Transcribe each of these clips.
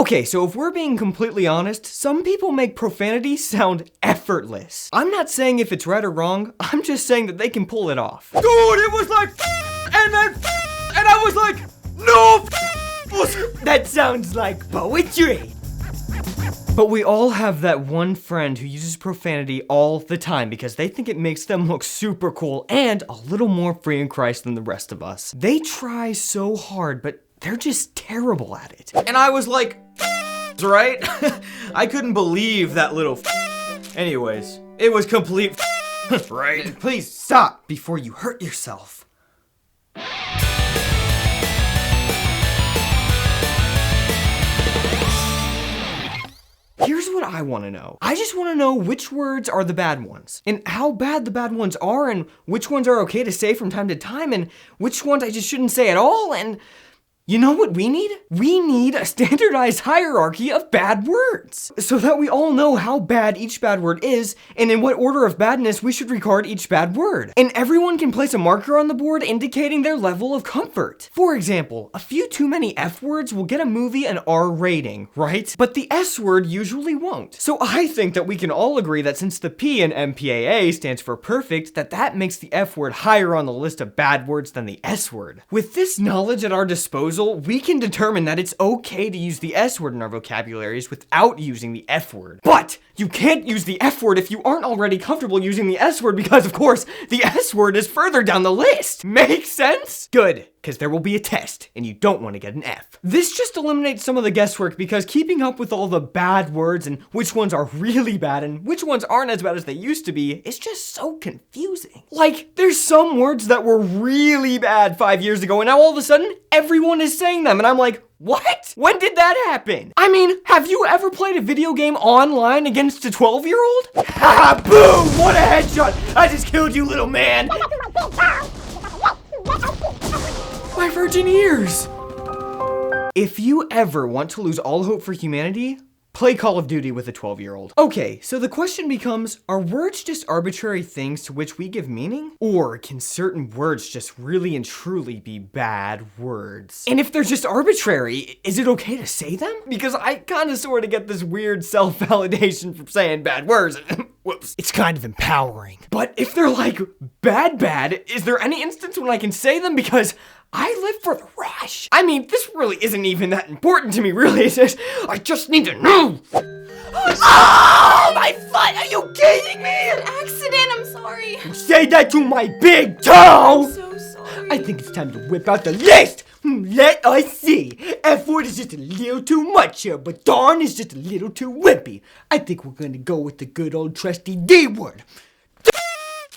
Okay, so if we're being completely honest, some people make profanity sound effortless. I'm not saying if it's right or wrong, I'm just saying that they can pull it off. Dude, it was like and then and I was like, no. That sounds like poetry. But we all have that one friend who uses profanity all the time because they think it makes them look super cool and a little more free in Christ than the rest of us. They try so hard, but they're just terrible at it. And I was like, right? I couldn't believe that little Anyways, it was complete right? Please stop before you hurt yourself. Here's what I want to know. I just want to know which words are the bad ones, and how bad the bad ones are, and which ones are okay to say from time to time, and which ones I just shouldn't say at all, and you know what we need? We need a standardized hierarchy of bad words, so that we all know how bad each bad word is, and in what order of badness we should record each bad word. And everyone can place a marker on the board indicating their level of comfort. For example, a few too many F words will get a movie an R rating, right? But the S word usually won't. So I think that we can all agree that since the P in MPAA stands for perfect, that makes the F word higher on the list of bad words than the S word. With this knowledge at our disposal, we can determine that it's okay to use the S word in our vocabularies without using the F word. But you can't use the F word if you aren't already comfortable using the S word because, of course, the S word is further down the list. Make sense? Good, because there will be a test, and you don't want to get an F. This just eliminates some of the guesswork because keeping up with all the bad words and which ones are really bad and which ones aren't as bad as they used to be is just so confusing. Like, there's some words that were really bad 5 years ago, and now all of a sudden, everyone is saying them, and I'm like, what? When did that happen? I mean, have you ever played a video game online against a 12-year-old? Ha! Boom! What a headshot! I just killed you, little man! My virgin ears! If you ever want to lose all hope for humanity, play Call of Duty with a 12-year-old. Okay, so the question becomes, are words just arbitrary things to which we give meaning? Or can certain words just really and truly be bad words? And if they're just arbitrary, is it okay to say them? Because I kind of sort of get this weird self-validation from saying bad words. Whoops. It's kind of empowering. But if they're like bad, is there any instance when I can say them? Because I live for the rush. I mean, this really isn't even that important to me, really. It's just, I just need to know. Oh, my foot! Are you kidding me? An accident, I'm sorry. Say that to my big toe! I'm so sorry. I think it's time to whip out the list. Let us see. F word is just a little too much here, but darn is just a little too wimpy. I think we're gonna go with the good old trusty D word.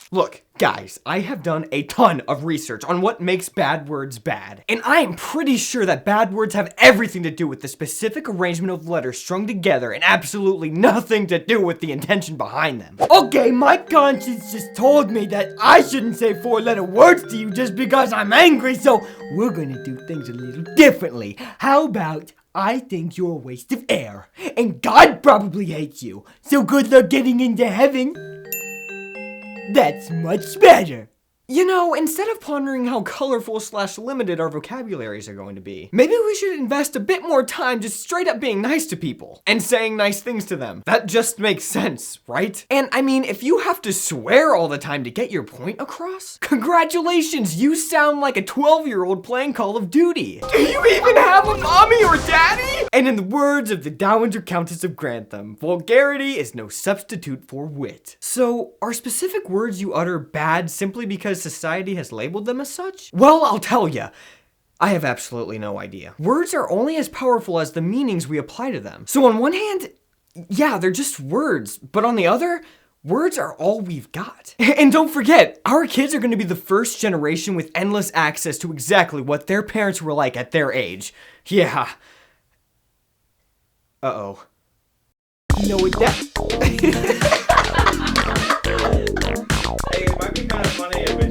Look, guys, I have done a ton of research on what makes bad words bad, and I am pretty sure that bad words have everything to do with the specific arrangement of letters strung together and absolutely nothing to do with the intention behind them. Okay, my conscience just told me that I shouldn't say 4-letter words to you just because I'm angry, so we're gonna do things a little differently. How about I think you're a waste of air, and God probably hates you, so good luck getting into heaven. That's much better. You know, instead of pondering how colorful/limited our vocabularies are going to be, maybe we should invest a bit more time just straight up being nice to people and saying nice things to them. That just makes sense, right? And I mean, if you have to swear all the time to get your point across, congratulations, you sound like a 12-year-old playing Call of Duty. Do you even have a mommy or daddy? And in the words of the Dowager Countess of Grantham, vulgarity is no substitute for wit. So, are specific words you utter bad simply because society has labeled them as such? Well, I'll tell ya. I have absolutely no idea. Words are only as powerful as the meanings we apply to them. So on one hand, yeah, they're just words. But on the other, words are all we've got. And don't forget, our kids are going to be the first generation with endless access to exactly what their parents were like at their age. Yeah. Uh-oh. You know what that... Hey, it might be kind of funny if